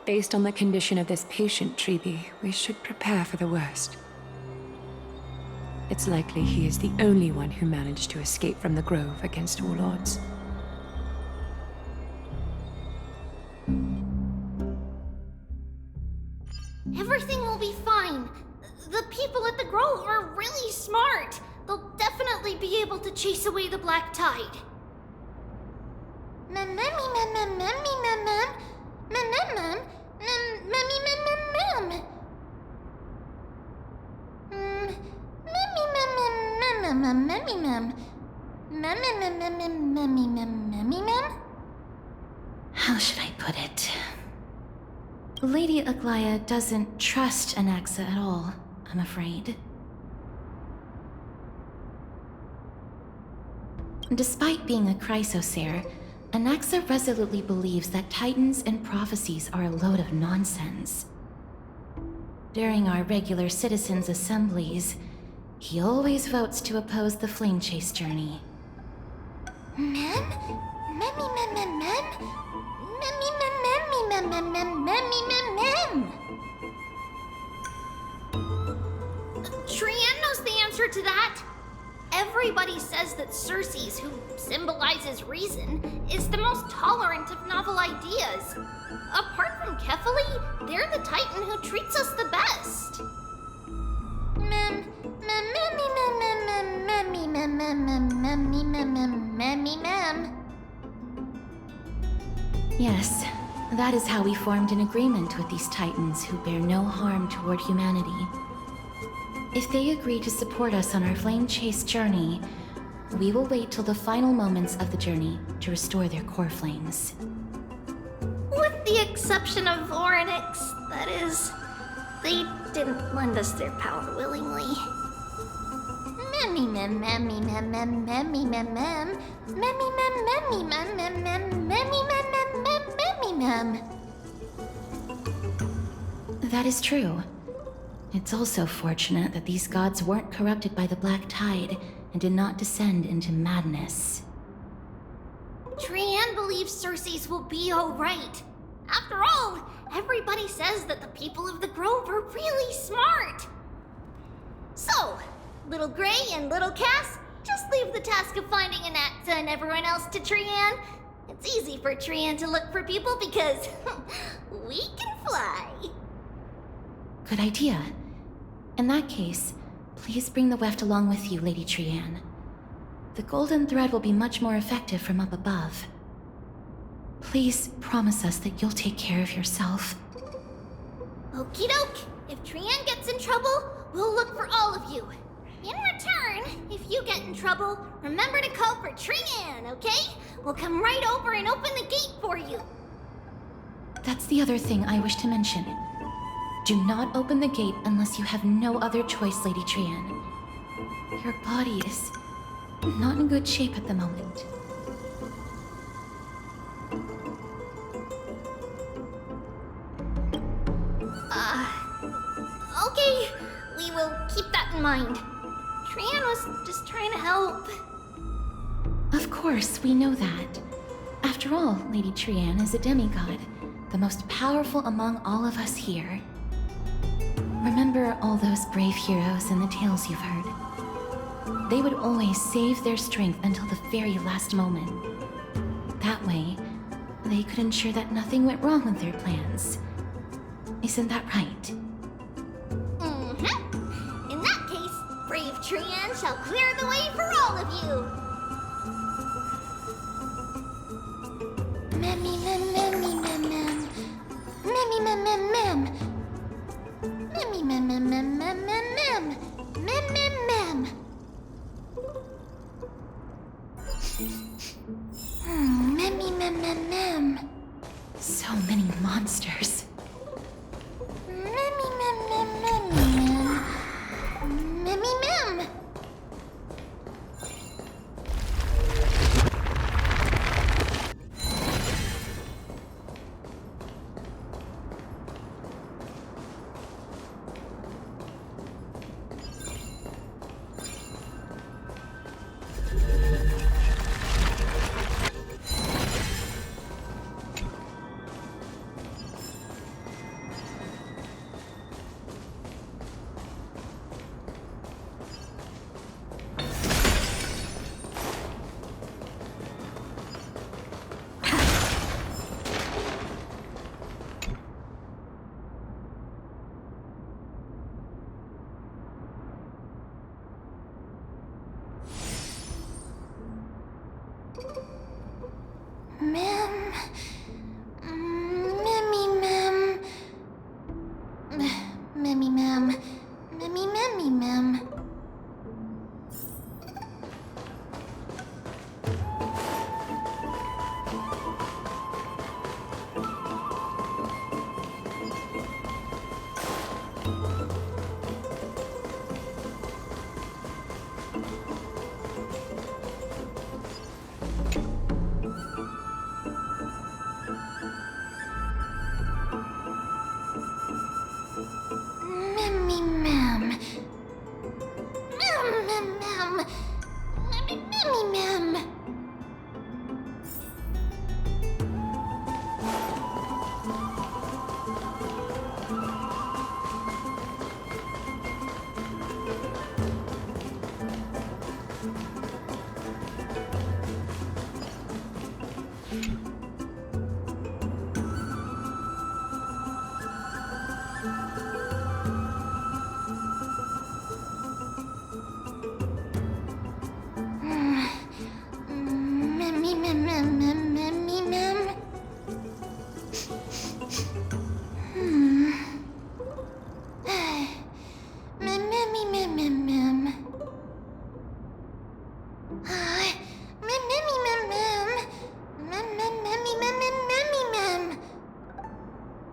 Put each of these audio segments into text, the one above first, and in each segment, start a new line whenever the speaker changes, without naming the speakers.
based on the condition of this patient, Treeby, we should prepare for the worst. It's likely he is the only one who managed to escape from the Grove against all odds.
Everything will be fine. The people at the Grove are really smart. They'll definitely be able to chase away the black tide.
How should I put it? Lady Aglaya doesn't trust Anaxa at all, I'm afraid. Despite being a chrysosaur, Anaxa resolutely believes that titans and prophecies are a load of nonsense. During our regular citizens' assemblies, he always votes to oppose the flame chase journey.
Trian knows the answer to that. Everybody says that Circes, who symbolizes reason, is the most tolerant of novel ideas. Apart from Kefali, they're the Titan who treats us the best.
Yes, that is how we formed an agreement with these Titans who bear no harm toward humanity. If they agree to support us on our flame chase journey, we will wait till the final moments of the journey to restore their core flames.
With the exception of Orynyx, that is. They didn't lend us their power willingly.
That is true. It's also fortunate that these gods weren't corrupted by the black tide and did not descend into madness.
Trian believes Circes will be alright. After all, everybody says that the people of the Grove are really smart. So, Little Gray and Little Cass, just leave the task of finding Anaxa and everyone else to Trian. It's easy for Trian to look for people because we can fly.
Good idea. In that case, please bring the weft along with you, Lady Trian. The golden thread will be much more effective from up above. Please promise us that you'll take care of yourself.
Okie doke. If Trian gets in trouble, we'll look for all of you. In return, if you get in trouble, remember to call for Trian, okay? We'll come right over and open the gate for you.
That's the other thing I wish to mention. Do not open the gate unless you have no other choice, Lady Trian. Your body is not in good shape at the moment.
Okay. We will keep that in mind. Trian was just trying to help.
Of course, we know that. After all, Lady Trian is a demigod, the most powerful among all of us here. Remember all those brave heroes in the tales you've heard. They would always save their strength until the very last moment. That way, they could ensure that nothing went wrong with their plans. Isn't that right?
Mm-hmm. In that case, brave Trian shall clear the way for all of you.
So many monsters.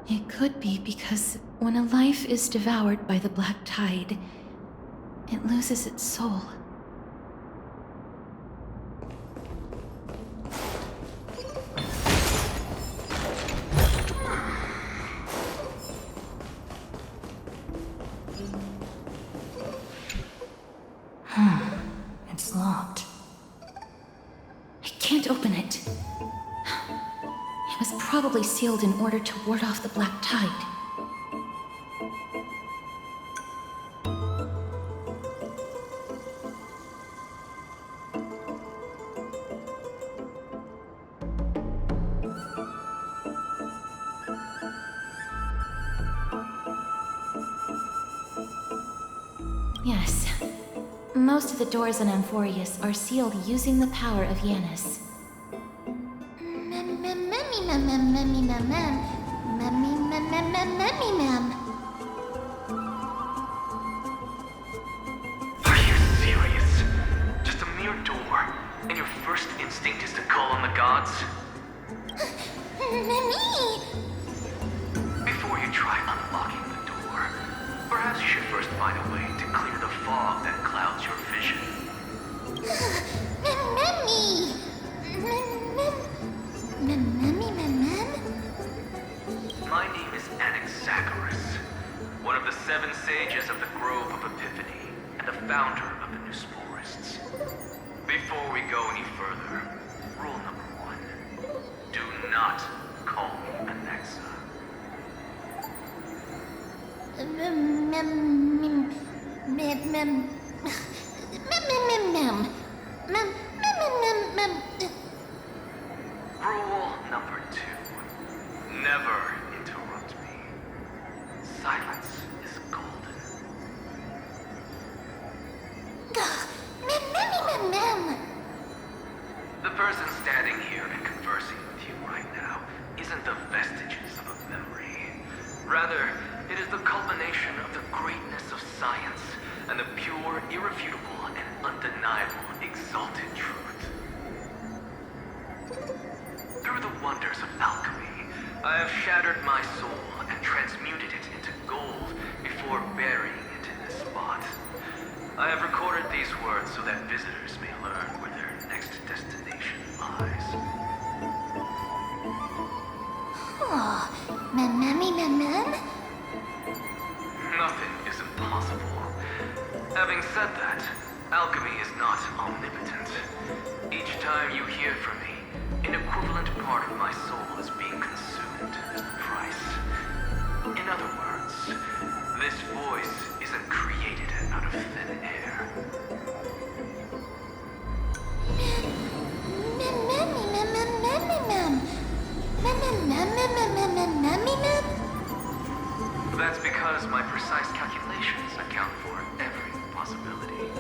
It could be because when a life is devoured by the black tide, it loses its soul.
It's locked.
I can't open it. It was probably sealed in order to ward off the black tide. Yes. Most of the doors in Amphorius are sealed using the power of Yanis.
Are you serious? Just a mere door, and your first instinct is to call on the gods? Before you try unlocking the door, perhaps you should first find a way to clear the fog that clouds your vision. My name is Anaxagoras, one of the 7 sages of the Grove of Epiphany, and the founder of the New Sporists. Before we go any further, rule number 1. Do not call me Anaxa. Rule number 2. Never interrupt me. Silence is golden. The person standing here and conversing with you right now isn't the vestiges of a memory. Rather, it is the culmination of the greatness of science and the pure, irrefutable, and undeniable exalted truth. Through the wonders of alchemy, I have shattered my soul and transmuted it into gold before burying it in this spot. I have recorded these words so that visitors may learn where their next destination lies. Nothing is impossible. Having said that, alchemy is not omnipotent. Each time you hear from me, an equivalent part of my soul is being consumed as the price. In other words, this voice isn't created out of thin air. That's because my precise calculations account for every possibility.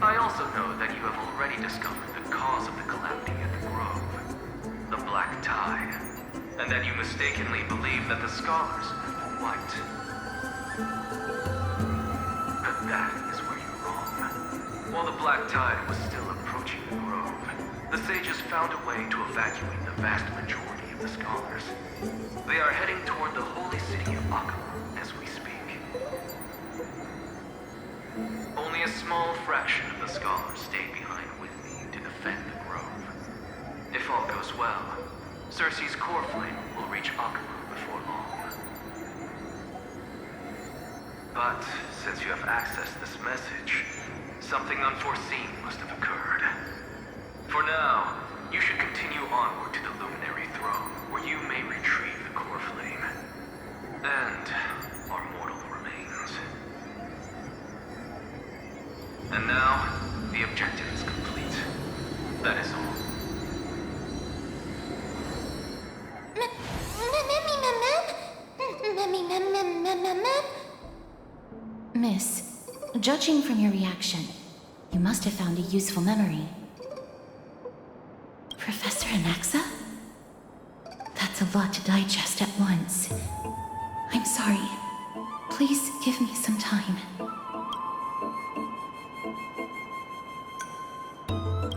I also know that you have already discovered the cause of the calamity at the Grove, the black tide, and that you mistakenly believe that the scholars have been wiped. But that is where you're wrong. While the black tide was still approaching the Grove, the sages found a way to evacuate the vast majority of the scholars. They are heading toward the holy city of Akama as we speak. Only a small fraction of the scholars stayed behind with me to defend the Grove. If all goes well, Circe's core flame will reach Akama before long. But since you have accessed this message, something unforeseen must have occurred. For now, you should continue onward to the Luminary Throne, where you may retrieve the core flame. And our mortal remains. And now, the objective is complete. That is all.
Miss, judging from your reaction, you must have found a useful memory. Professor Anaxa? That's a lot to digest at once. I'm sorry. Please give me some time.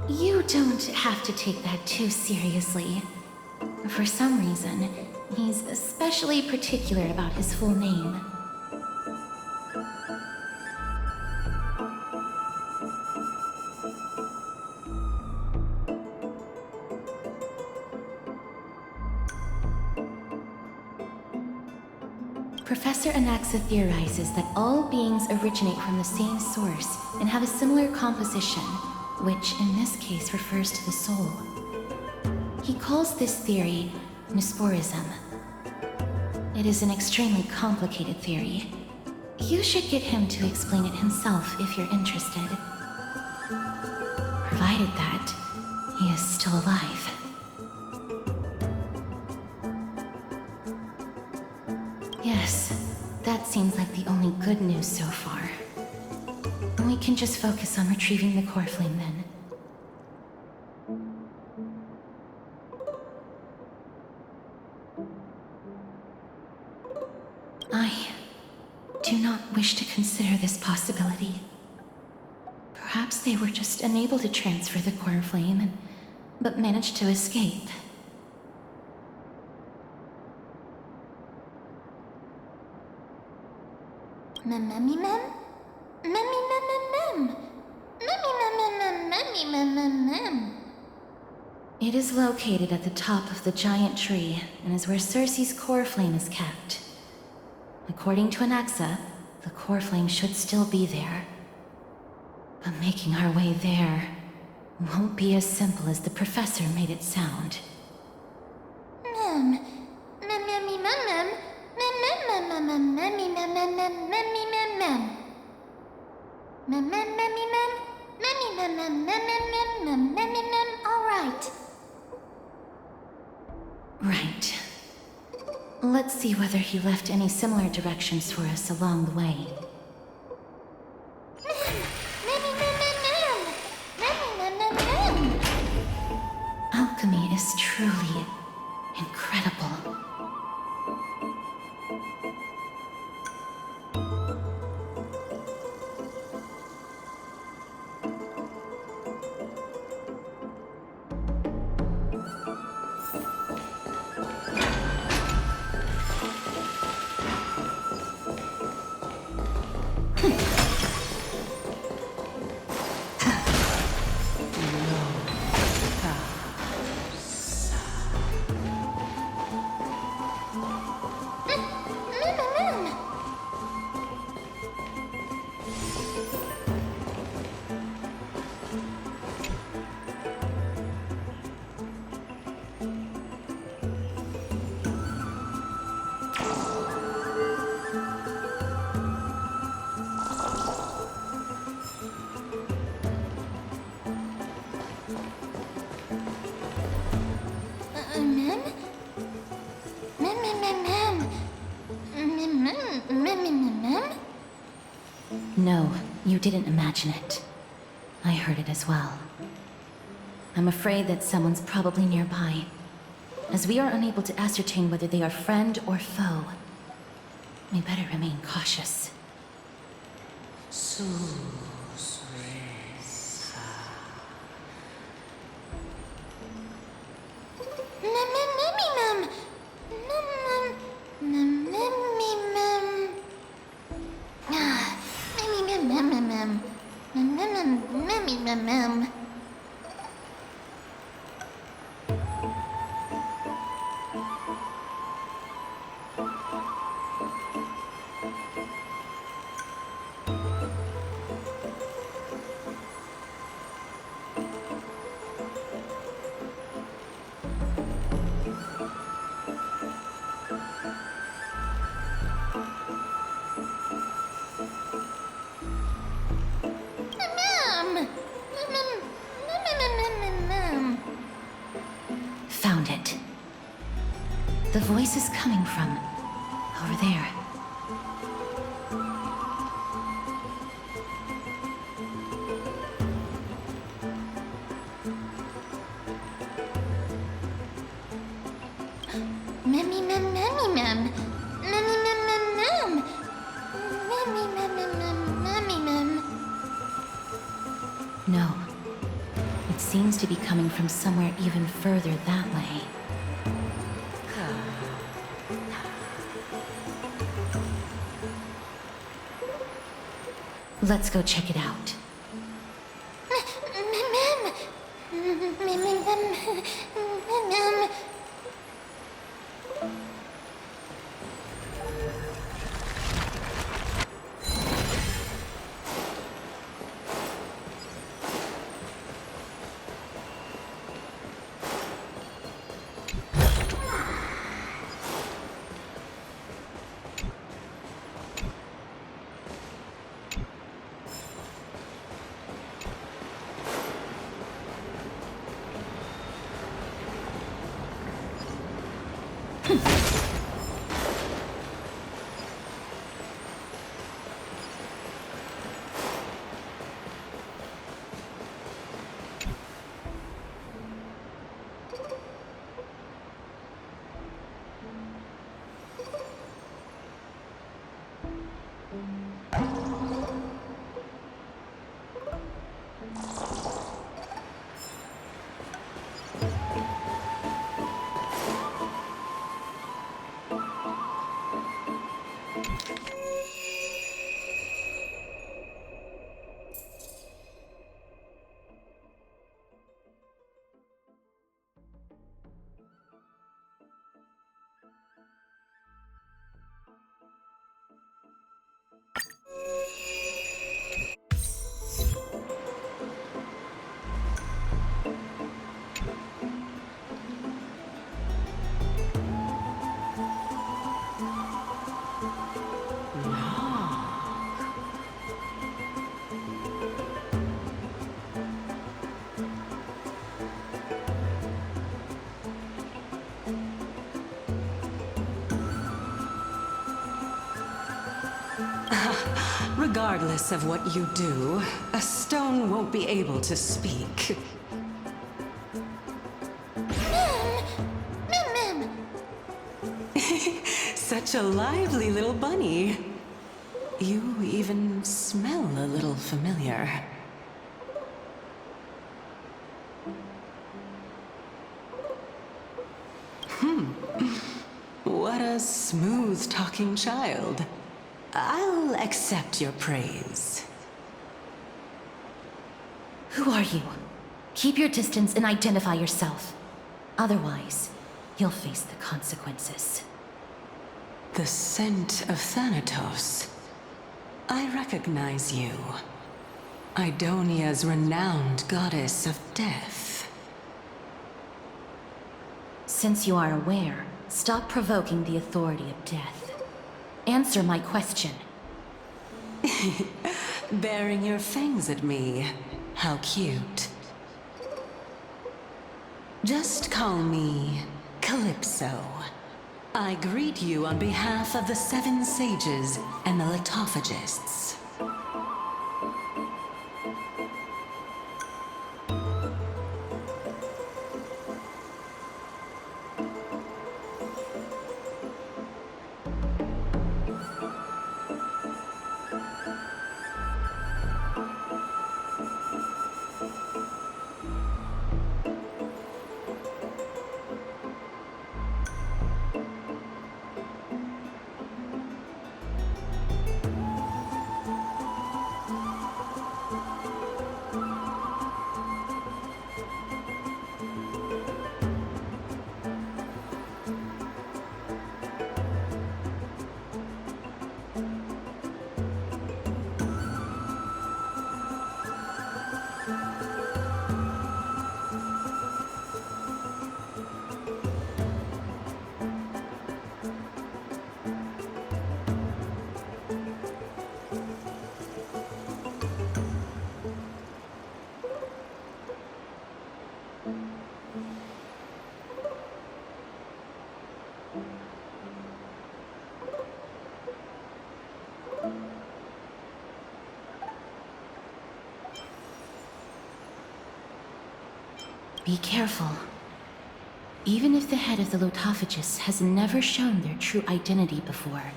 You don't have to take that too seriously. For some reason, he's especially particular about his full name. Professor Anaxa theorizes that all beings originate from the same source and have a similar composition, which in this case refers to the soul. He calls this theory Nesporism. It is an extremely complicated theory. You should get him to explain it himself if you're interested. Provided that he is still alive. Yes, that seems like the only good news so far. We can just focus on retrieving the core flame then. I do not wish to consider this possibility. Perhaps they were just unable to transfer the core flame, but managed to escape. It is located at the top of the giant tree and is where Circe's core flame is kept. According to Anaxa, the core flame should still be there. But making our way there won't be as simple as the professor made it sound.
All right.
Right. Let's see whether he left any similar directions for us along the way. Alchemy is truly incredible. No, you didn't imagine it. I heard it as well. I'm afraid that someone's probably nearby, as we are unable to ascertain whether they are friend or foe. We better remain cautious. Found it. The voice is coming from over there. No. It seems to be coming from somewhere even further that way. Let's go check it out.
Regardless of what you do, a stone won't be able to speak. Such a lively little bunny. You even smell a little familiar. What a smooth-talking child. I'll accept your praise.
Who are you? Keep your distance and identify yourself. Otherwise, you'll face the consequences.
The scent of Thanatos. I recognize you. Idonia's renowned goddess of death.
Since you are aware, stop provoking the authority of death. Answer my question.
Baring your fangs at me. How cute. Just call me Calypso. I greet you on behalf of the Seven Sages and the Litophagists.
Be careful. Even if the head of the Litophagists has never shown their true identity before,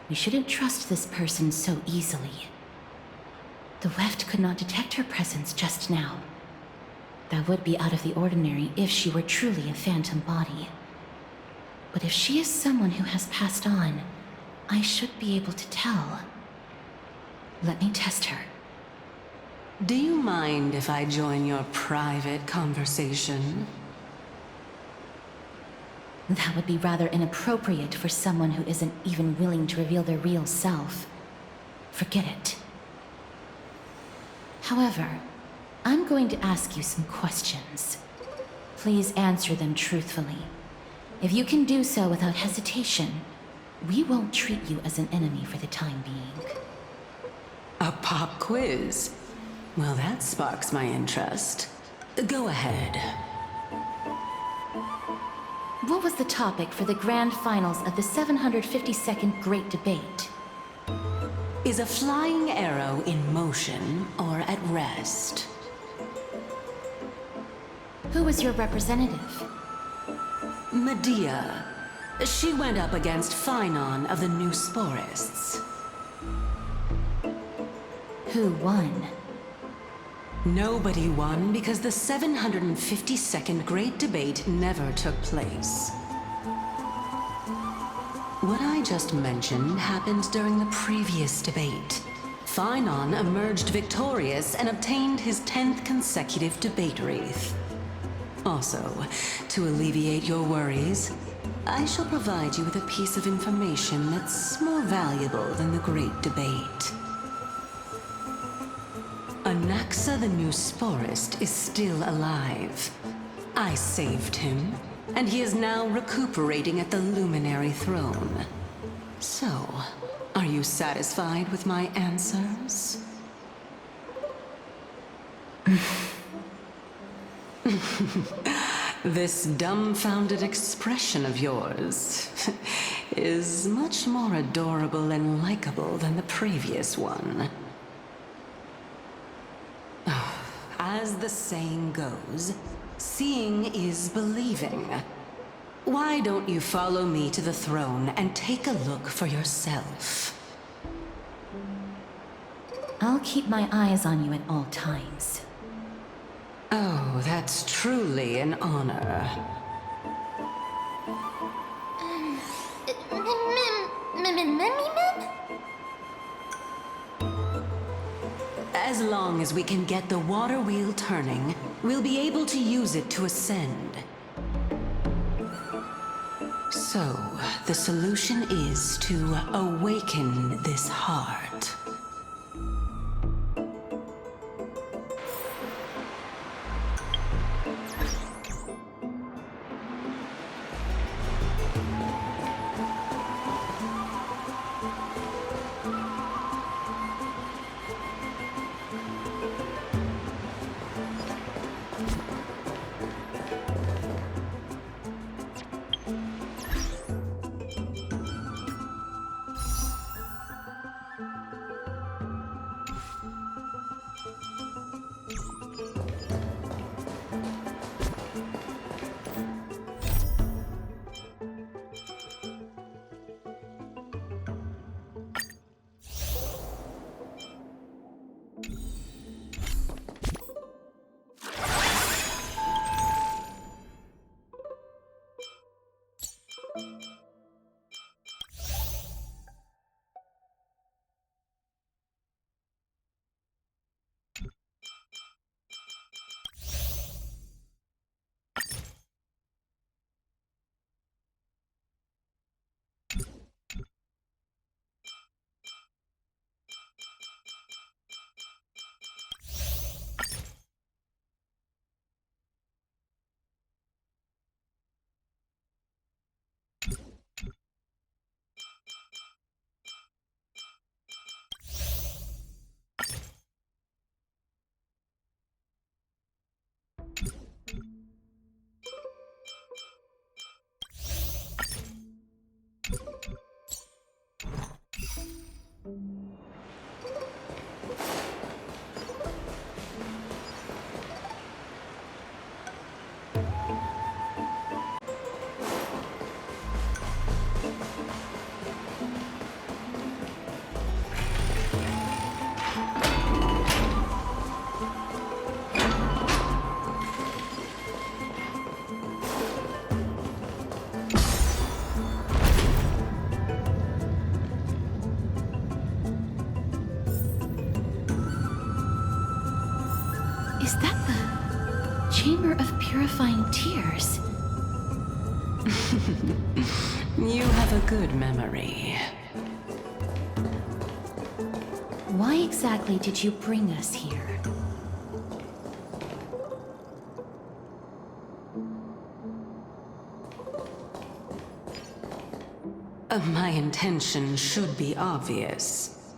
we shouldn't trust this person so easily. The Weft could not detect her presence just now. That would be out of the ordinary if she were truly a phantom body. But if she is someone who has passed on, I should be able to tell. Let me test her.
Do you mind if I join your private conversation?
That would be rather inappropriate for someone who isn't even willing to reveal their real self. Forget it. However, I'm going to ask you some questions. Please answer them truthfully. If you can do so without hesitation, we won't treat you as an enemy for the time being.
A pop quiz? Well, that sparks my interest. Go ahead.
What was the topic for the grand finals of the 752nd Great Debate?
Is a flying arrow in motion or at rest?
Who was your representative?
Medea. She went up against Phynon of the New Sporists.
Who won?
Nobody won because the 752nd Great Debate never took place. What I just mentioned happened during the previous debate. Phynon emerged victorious and obtained his 10th consecutive debate wreath. Also, to alleviate your worries, I shall provide you with a piece of information that's more valuable than the Great Debate. Anaxa the New Sporist is still alive. I saved him, and he is now recuperating at the Luminary Throne. So, are you satisfied with my answers? This dumbfounded expression of yours is much more adorable and likable than the previous one. As the saying goes, seeing is believing. Why don't you follow me to the throne and take a look for yourself?
I'll keep my eyes on you at all times.
Oh, that's truly an honor. As long as we can get the water wheel turning, we'll be able to use it to ascend. So, the solution is to awaken this heart.
Chamber of Purifying Tears.
You have a good memory.
Why exactly did you bring us here?
My intention should be obvious.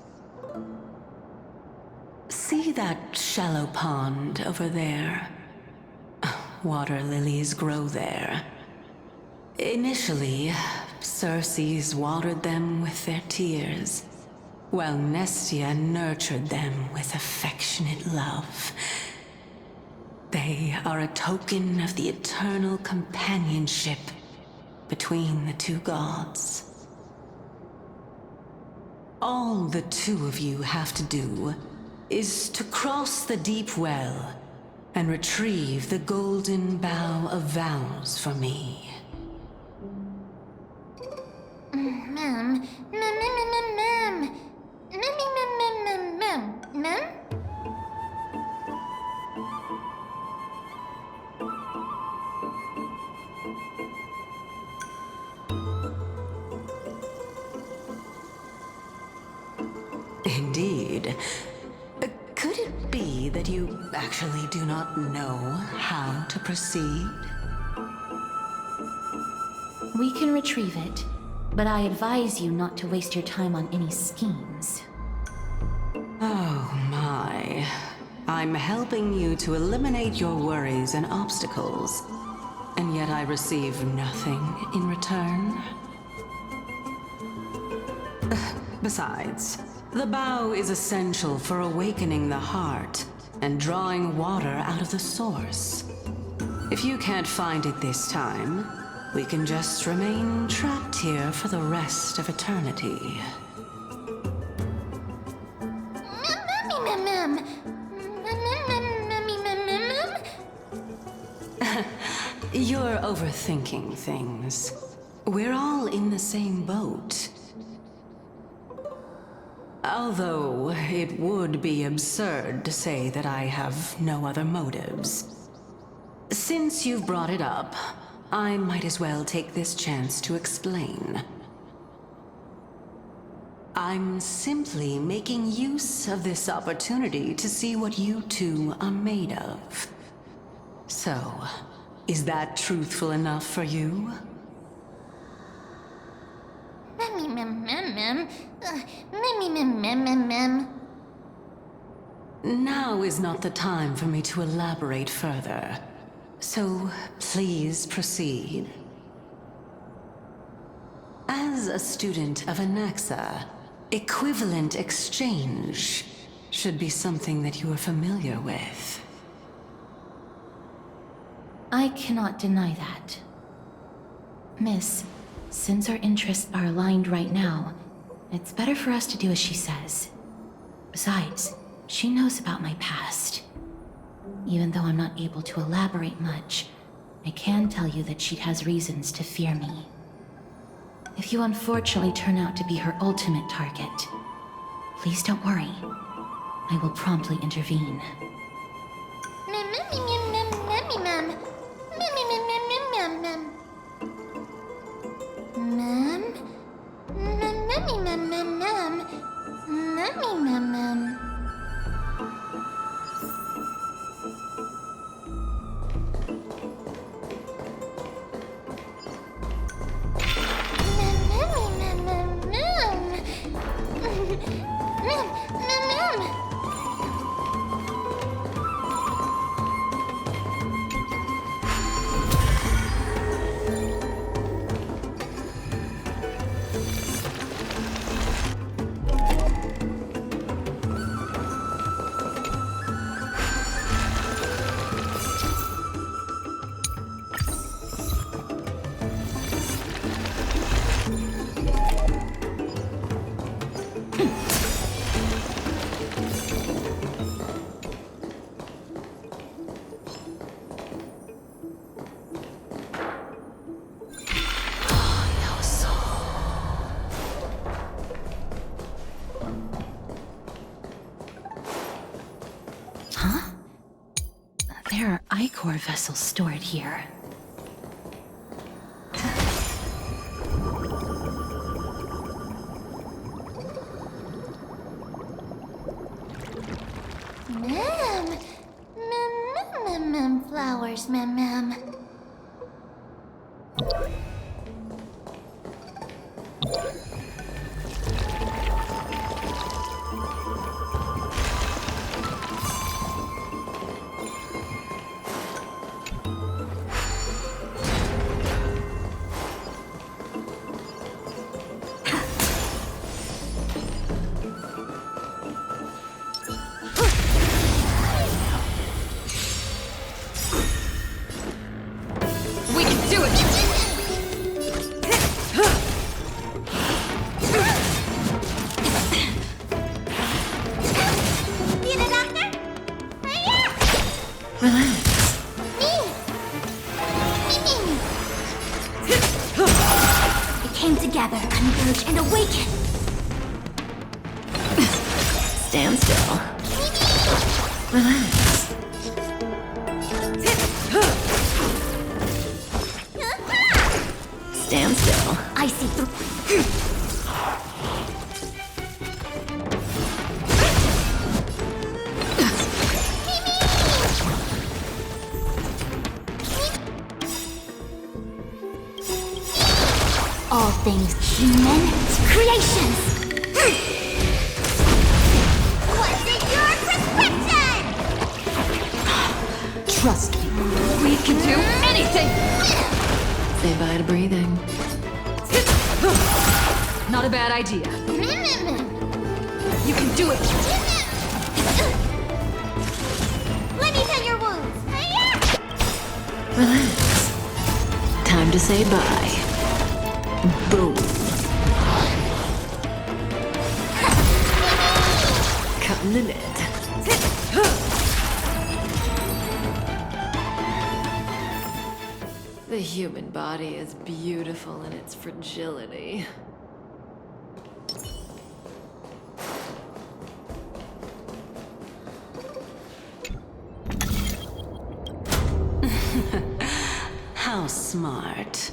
See that shallow pond over there? Water lilies grow there. Initially, Circes watered them with their tears, while Nestia nurtured them with affectionate love. They are a token of the eternal companionship between the two gods. All the two of you have to do is to cross the deep well and retrieve the golden bough of vows for me.
Mem.
Indeed. Could it be that you actually do not know how to proceed?
We can retrieve it, but I advise you not to waste your time on any schemes.
Oh my. I'm helping you to eliminate your worries and obstacles, and yet I receive nothing in return. Besides, the bow is essential for awakening the heart and drawing water out of the source. If you can't find it this time, we can just remain trapped here for the rest of eternity. You're overthinking things. We're all in the same boat. Although it would be absurd to say that I have no other motives. Since you've brought it up, I might as well take this chance to explain. I'm simply making use of this opportunity to see what you two are made of. So, is that truthful enough for you? Now is not the time for me to elaborate further. So, please proceed. As a student of Anaxa, equivalent exchange should be something that you are familiar with.
I cannot deny that. Miss, since our interests are aligned right now, it's better for us to do as she says. Besides, she knows about my past. Even though I'm not able to elaborate much, I can tell you that she has reasons to fear me. If you unfortunately turn out to be her ultimate target, please don't worry. I will promptly intervene. Ichor vessel stored here.
Flowers, mem.
We can do it!
Need a doctor? Hiya!
Relax.
We came together, converge, and awaken.
Stand still. Relax. Stand still.
I see through. All things human creations. What's in your prescription?
Trust me.
We can do anything!
Say bye to breathing.
Not a bad idea. You can do it!
Let me tend your wounds.
Relax. Time to say bye. Boom. Cutting the net. The human body is beautiful in its fragility.
How smart.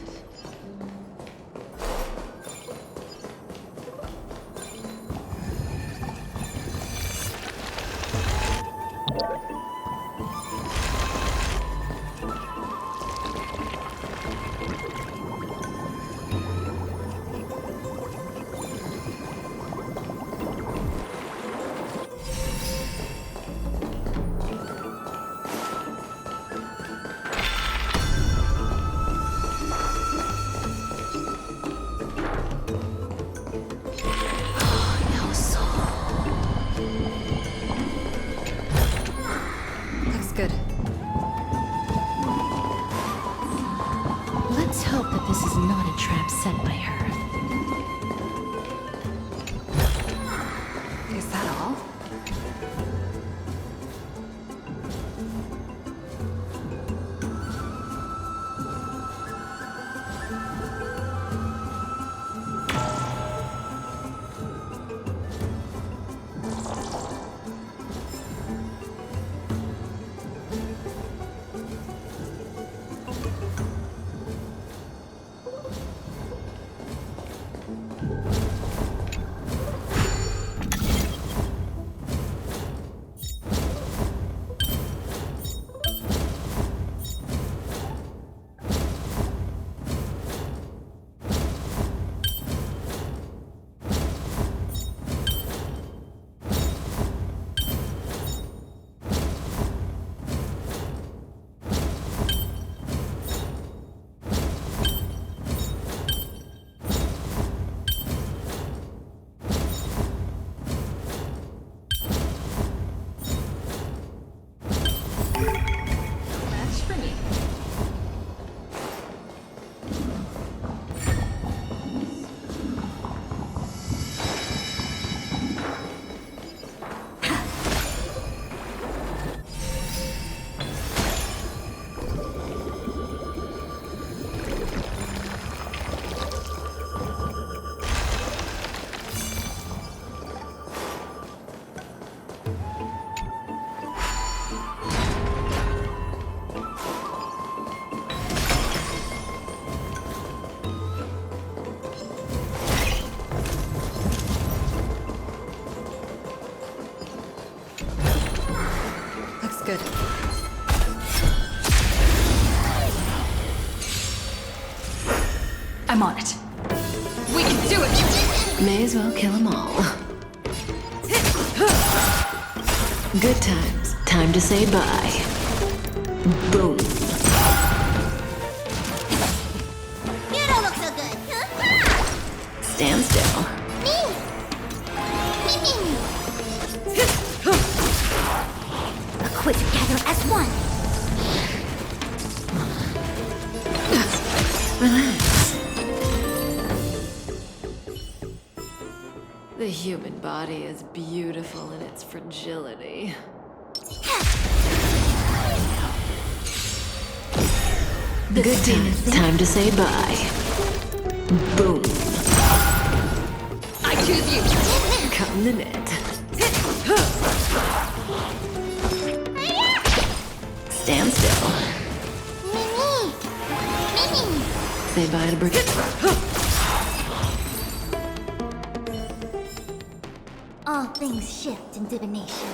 Good. I'm on it. We can do it!
May as well kill them all. Good times. Time to say bye. Boom.
You don't look so good.
Stand still.
Me. Equip together as one.
Relax. The human body is beautiful in its fragility. Good times. Time to say bye. Boom.
I choose you!
Come the net. Stand still.
Mimi.
Say bye to Brigitte.
All things shift in divination.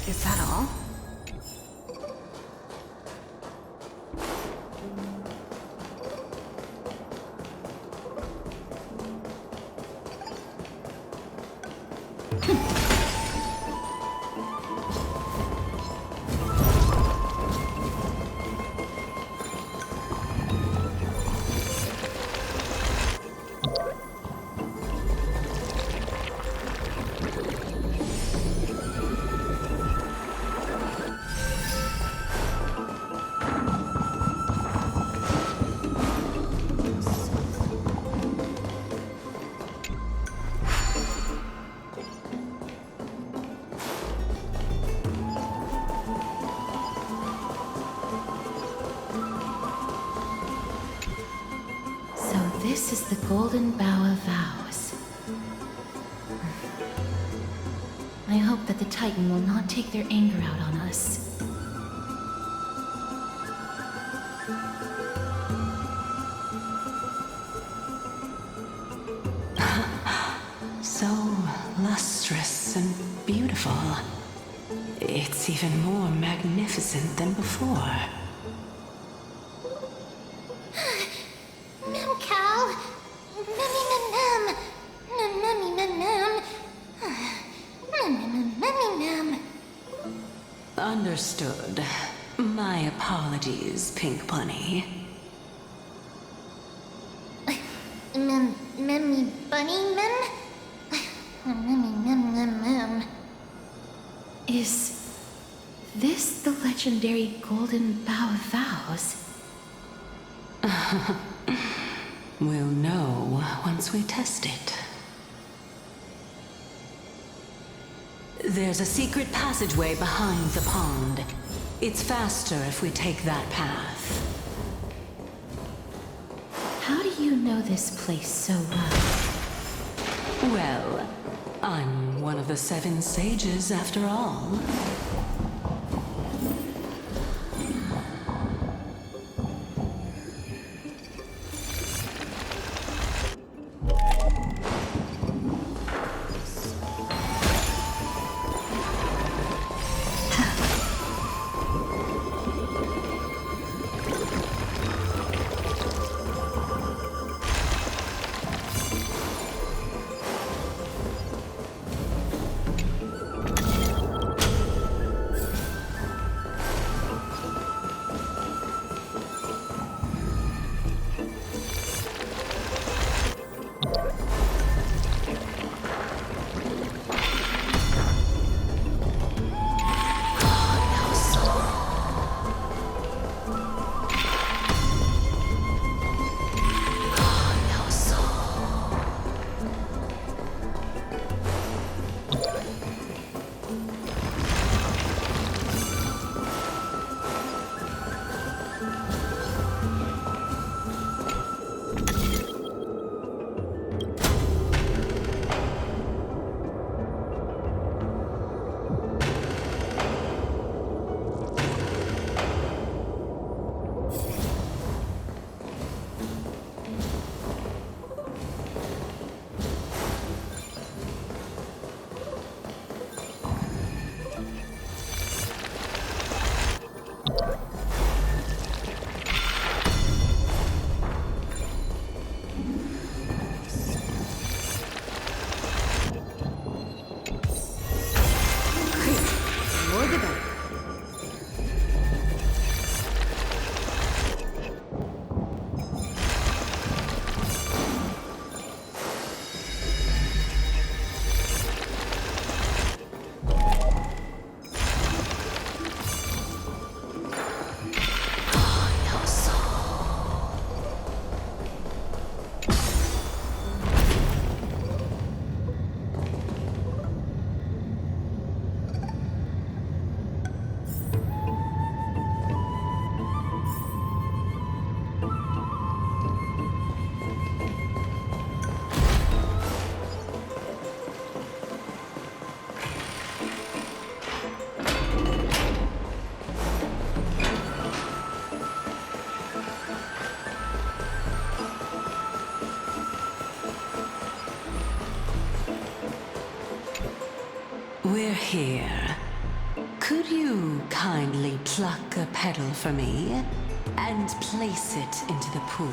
Is that all?
This is the Golden Bough of Vows. I hope that the Titan will not take their anger out on us.
So lustrous and beautiful. It's even more magnificent than before.
Cow.
Understood. My apologies, Pink Bunny.
Memmy bunny mem?
Is this the legendary Golden Bough of Vows?
We'll know once we test it. There's a secret passageway behind the pond. It's faster if we take that path.
How do you know this place so well?
Well, I'm one of the 7 sages after all. we're here. Could you kindly pluck a petal for me and place it into the pool?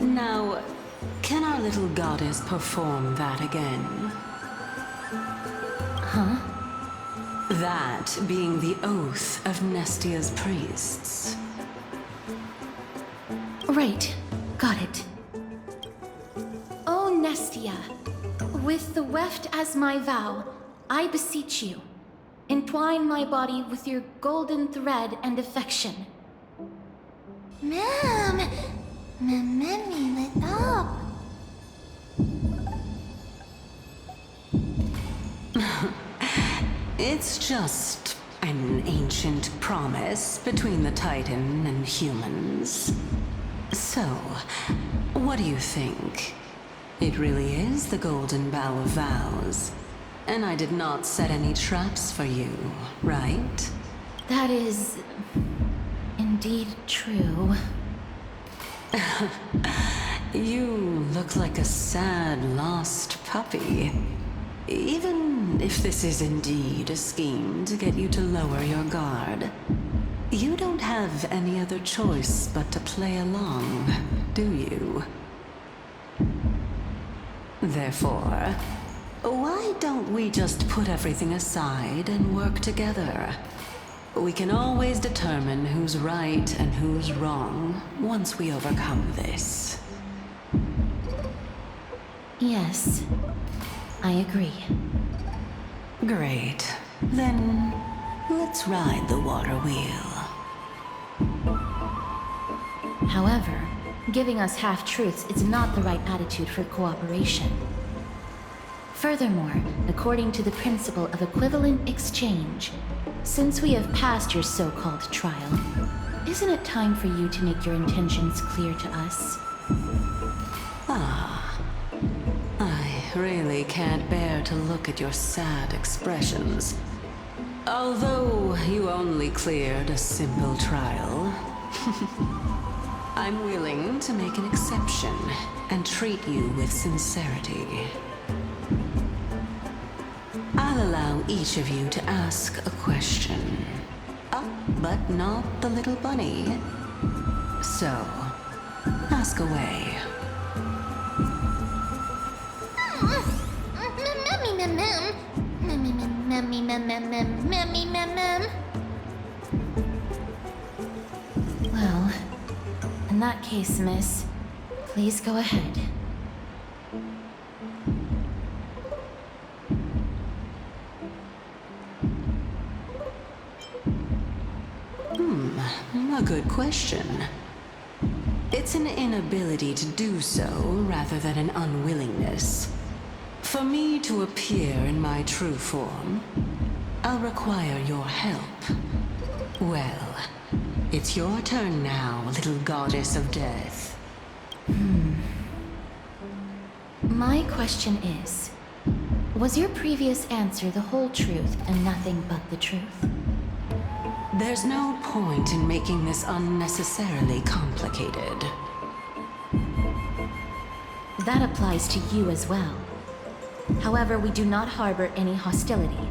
Now, can our little goddess perform that again?
Huh?
That being the oath of Nestia's priests.
Right. Got it. O Nestia, with the weft as my vow, I beseech you, entwine my body with your golden thread and affection.
Ma'am, Mammy lit up.
It's just an ancient promise between the Titan and humans. So, what do you think? It really is the Golden Bough of Vows. And I did not set any traps for you, right?
That is... indeed true.
You look like a sad, lost puppy. Even if this is indeed a scheme to get you to lower your guard, you don't have any other choice but to play along, do you? Therefore, why don't we just put everything aside and work together? We can always determine who's right and who's wrong once we overcome this.
Yes, I agree.
Great. Then, let's ride the water wheel.
However, giving us half-truths is not the right attitude for cooperation. Furthermore, according to the principle of equivalent exchange, since we have passed your so-called trial, isn't it time for you to make your intentions clear to us?
I really can't bear to look at your sad expressions. Although you only cleared a simple trial, I'm willing to make an exception and treat you with sincerity. I'll allow each of you to ask a question. But not the little bunny. So, ask away.
Well, in that case, miss, please go ahead.
A good question. It's an inability to do so rather than an unwillingness. For me to appear in my true form, I'll require your help. Well, it's your turn now, little goddess of death.
My question is, was your previous answer the whole truth and nothing but the truth?
There's no point in making this unnecessarily complicated.
That applies to you as well. However, we do not harbor any hostility.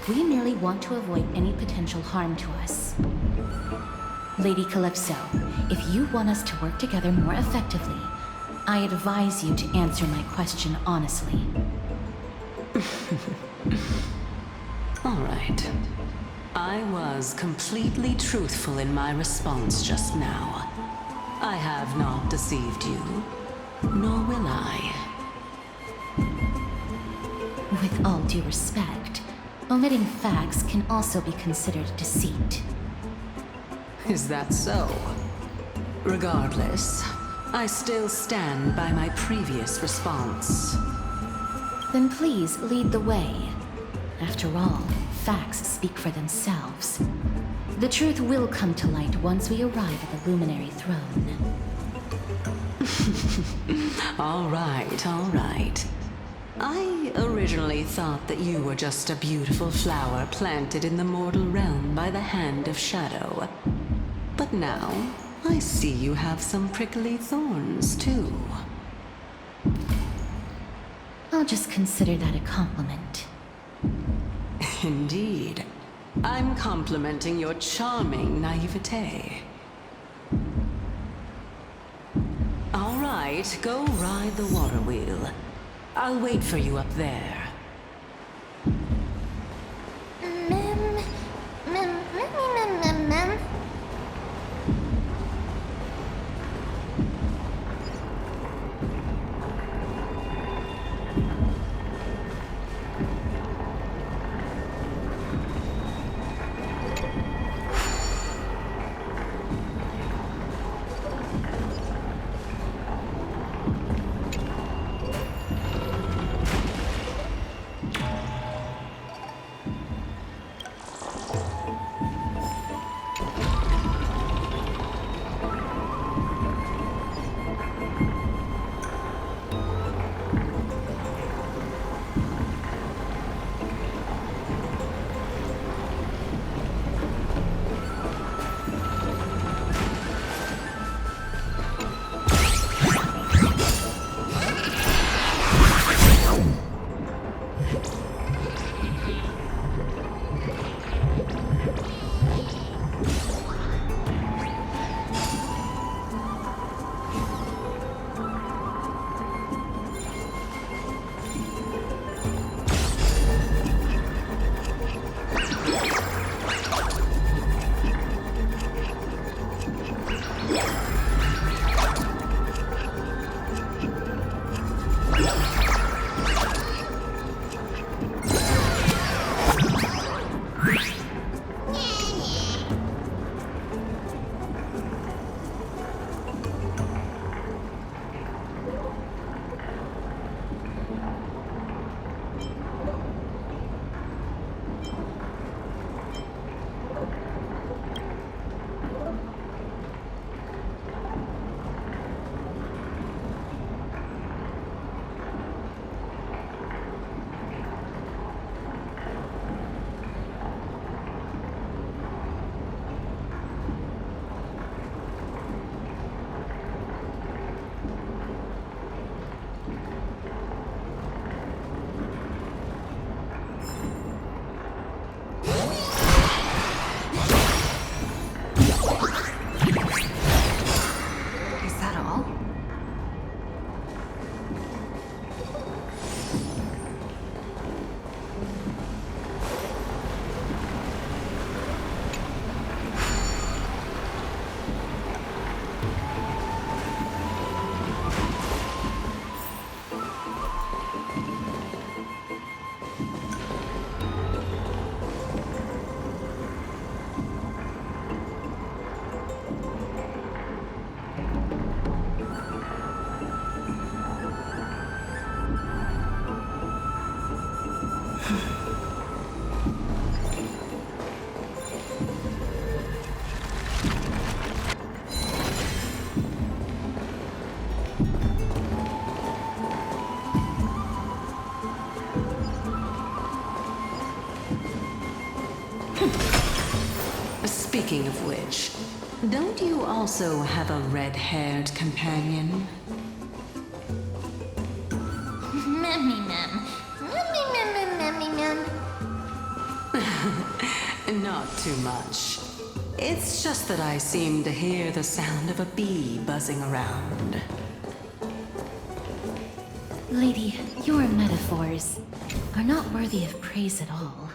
We merely want to avoid any potential harm to us. Lady Calypso, if you want us to work together more effectively, I advise you to answer my question honestly.
All right. I was completely truthful in my response just now. I have not deceived you, nor will I.
With all due respect, omitting facts can also be considered deceit.
Is that so? Regardless, I still stand by my previous response.
Then please lead the way. After all, facts speak for themselves. The truth will come to light once we arrive at the Luminary Throne.
All right, all right. I originally thought that you were just a beautiful flower planted in the mortal realm by the hand of Shadow. But now, I see you have some prickly thorns, too.
I'll just consider that a compliment.
Indeed. I'm complimenting your charming naivete. All right, go ride the water wheel. I'll wait for you up there.
Mem.
Speaking of which, don't you also have a red-haired companion?
Memmy mem. Memmy mem memmy mem.
Not too much. It's just that I seem to hear the sound of a bee buzzing around.
Lady, your metaphors are not worthy of praise at all.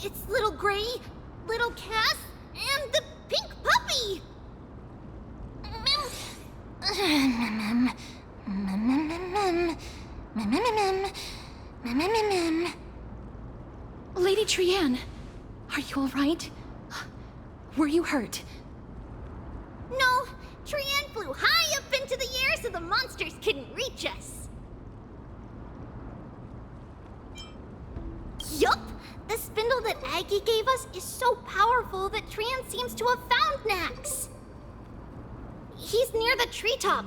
It's Little Gray, Little Cass, and the pink puppy!
Lady Trianne, are you all right? Were you hurt?
No, Trianne flew high up into the air so the monsters couldn't reach us. Yup! The spindle that Aggie gave us is so powerful that Trianne seems to have found Nax. He's near the treetop.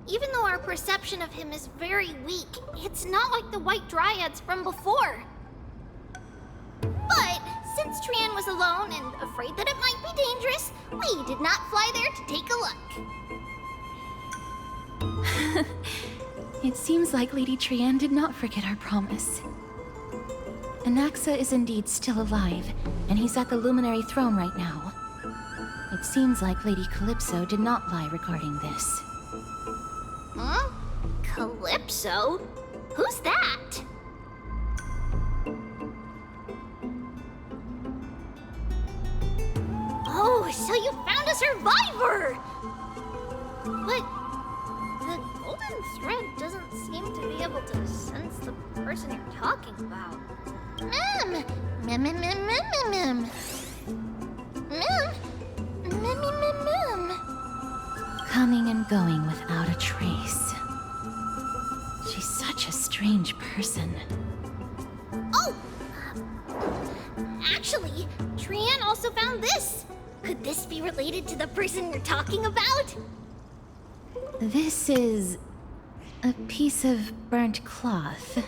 Even though our perception of him is very weak, it's not like the White Dryads from before. But since Trianne was alone and afraid that it might be dangerous, we did not fly there to take a look.
It seems like Lady Trianne did not forget our promise. Anaxa is indeed still alive, and he's at the Luminary Throne right now. It seems like Lady Calypso did not lie regarding this.
Huh? Calypso? Who's that? Oh, so you found a survivor! But the golden thread doesn't seem to be able to sense the person you're talking about. Mem! Actually, Trian also found this. Could this be related to the person you're talking about?
This is a piece of burnt cloth.